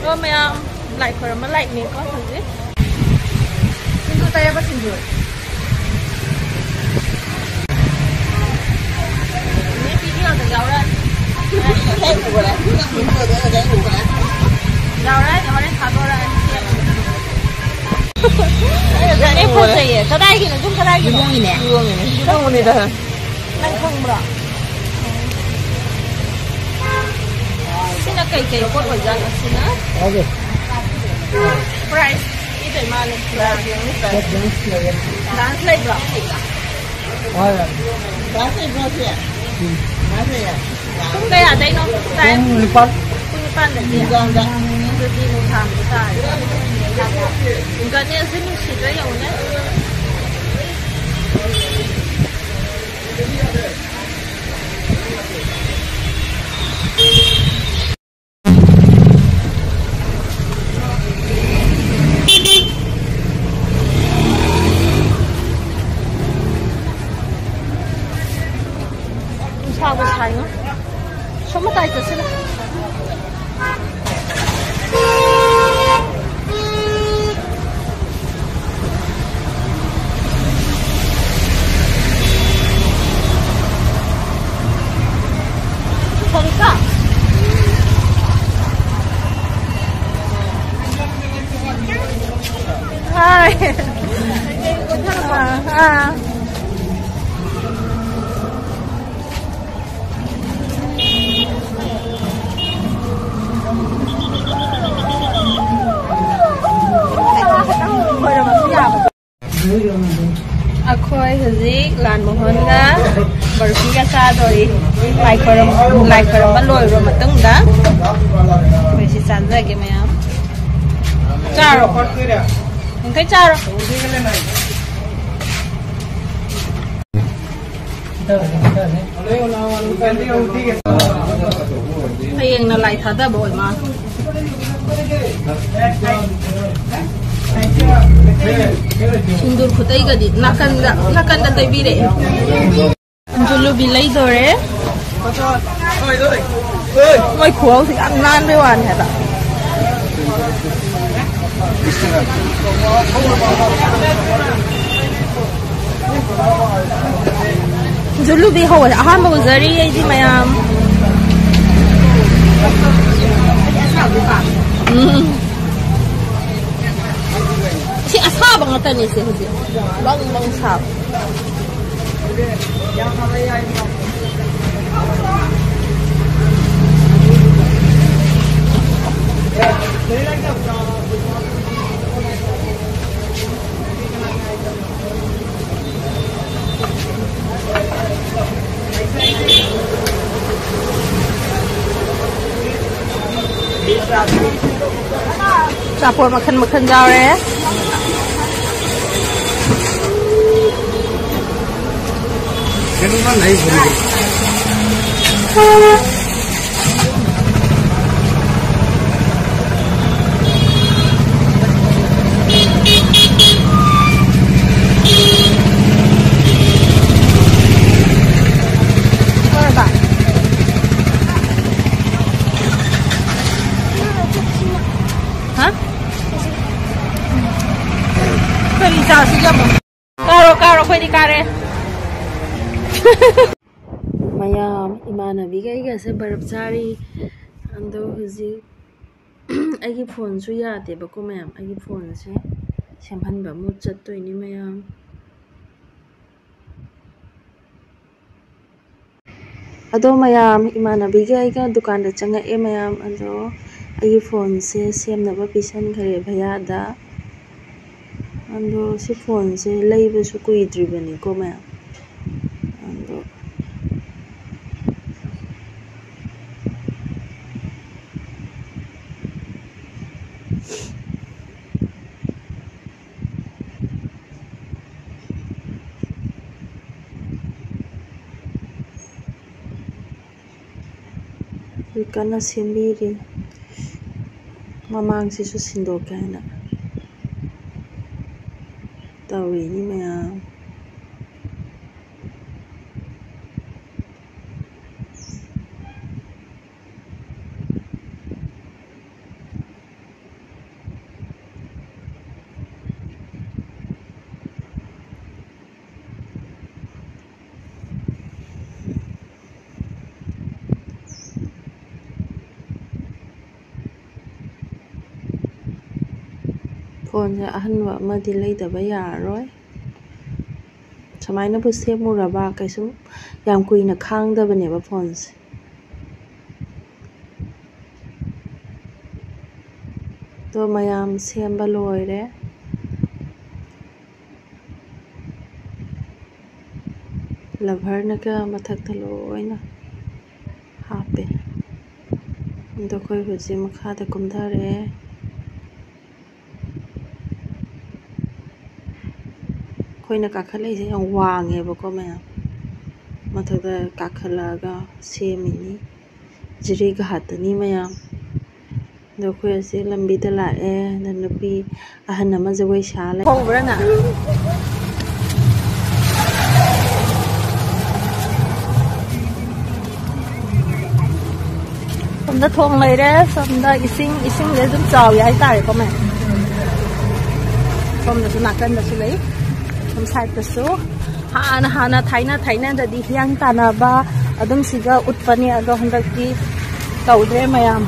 ก็ไม่เอาไหลคนมาไหลเมก็ถึงดิซินดูใจว่าซินดูนี่ปีที่เราจะยาวเลยแค่หูเลยยาวเลยเดี๋ยวเขาได้ทำอะไรนี่พูดสิเขาได้กี่หนึ่งจุ่มเขาได้กี่ยุ่งนี่เนี่ยยุ่งนี่เด้อนั่งคงบ่ซินะไก่โคตรหวานจังซินะโอเค price อีเดมาเลย dance เลยบ่dance เลยบ่เนี่ยคุณได้อะไรเนาะได้คุณปั้นเดี๋ยวจะดีมึงทำก็ได้มึงก็เนี่ยซิมึงฉีดได้ยังไงชอบผู้ชายเนาะชอบมาตายจะสิละใช่คุณท่านมาAku hazik lan mohon ga berpikir sadoi like baloi ro matang da besi sanza ge mayam charo ingkai charo hayeng na lai thada boy ma Sindur kutai gadi nakanda tay bire Anjulu bilay dore May kuwaw si ang nan bewan heta Anjulu bihaw ahan ba uzari ay di mayam Si asab ang atan ni si bang sab Sapor makan jauh ya. Ini mana ini? Karo pwede kare. Mayam imana bigay ga sa barab sari ando huzi agi phone su yate ba ko mayam agi phone se semhan ba mu chat to ini mayam ado mayam imana bigay ga dukan da changa e mayam ando agi phone se semna ba pisan khare bhaya da ando si phone se laiba su kuidri bani ko mayam ando Kana sembiri mamang si susindo kana tawi ni mayam phone से अहनवा अमदी लेदबा यारोय समायना बु सेमुरबा कैसु याम कुइना खांगदबनेबा फोन से तो मयाम सेमबा लोइरे लभरनका मथक्ता लोइना हापे तो कोई हुजी मखादा कुमधारे कोइना काखलैसे याम वांगेबको मयाम मथक्ता काखलागा सेमिनी जिरी घातनी मयाम दो कोई से लंबी दा लाए ननुपी अहन अमा जगोई साले होंबरना somda thong leire somda ising le dum chaw yai tare ko me somda su nakan da su lei som side da su hana thaina da di hyang tana ba adum siga utpani aga hondak ki kaudre mayam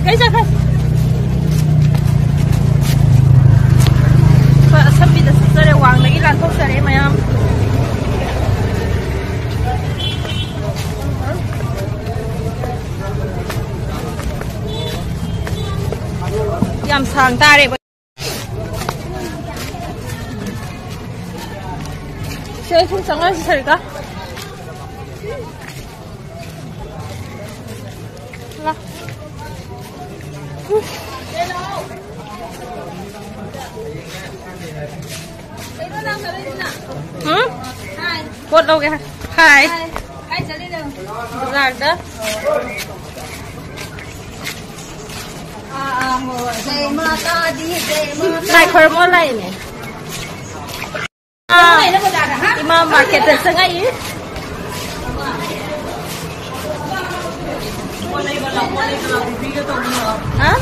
kai ja kai sabbi da sare wang lagi lan thok sare mayam yam sang tare se phun sangar sare ka la Cốt đâu kìa. Hai. Cái trở đi đâu? Ra đó. Dây mata đi, dây mata. Này khởi mua lại nè. Imam market dan sangat ini. Hah?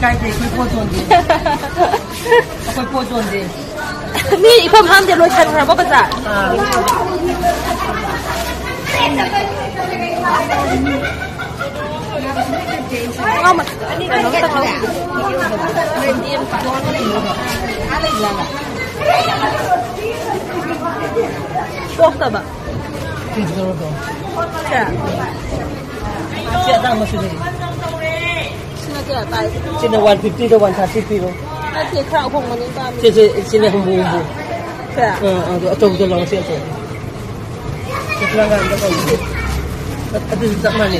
Cái gì quay po chuẩn gì? Quay po chuẩn gì? Ni ipam ham dia loi chan berapa besar? Ngon mas. Ngon tak tahu. Diam jual ni. Ada ilang. Kok tak ba? Tidur tu. Ya. Siapa dah masuk ni? Sini 150 to 130 kilo. Nanti kerap hong mana kami. Sini hong bumbu. Ya. Atau betul lah masih atau. Pelanggan tak tahu. Ada tak mana?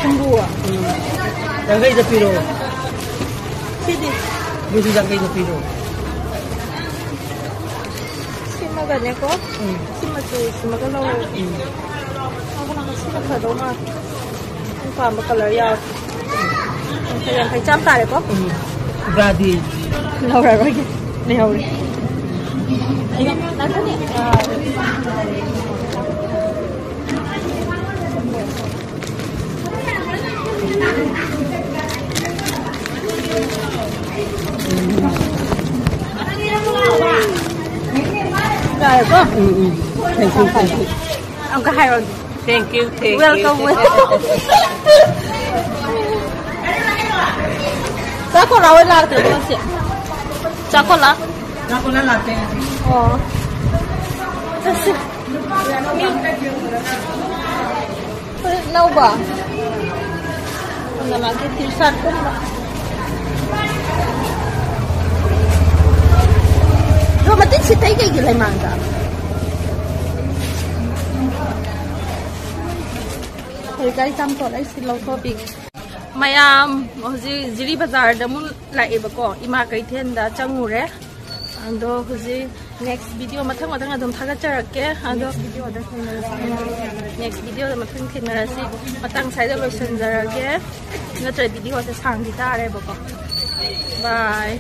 Bumbu ah. Yang ini piro. Sini. Bukan yang ini piro. Sini kan ko? Sini kalau. Aku nak sini kalau mah. Apa color ya? Phải trăm tài được không? Ra đi. Lâu rồi rồi. Lâu rồi. Đang thế này. Rồi có. Thank you. Ông có hai rồi. Thank you. Welcome. Cháu là la được bao nhiêu? Cháu là? Cháu là la tiền. Thế gì? Lâu ba? Làm cái t-shirt cũng là. Rồi mà tính thấy cái gì lại mang ra? Thì cái trăm tuổi ấy xin lâu thôi bị. Mayam hoji Jiri Bazar damun laibako ima kaithen da changure ando hoji next video mathang adum thagacharake ando next video da mathang thinarasi matang saida loisan jarage natra video sa sang di tare bako bye.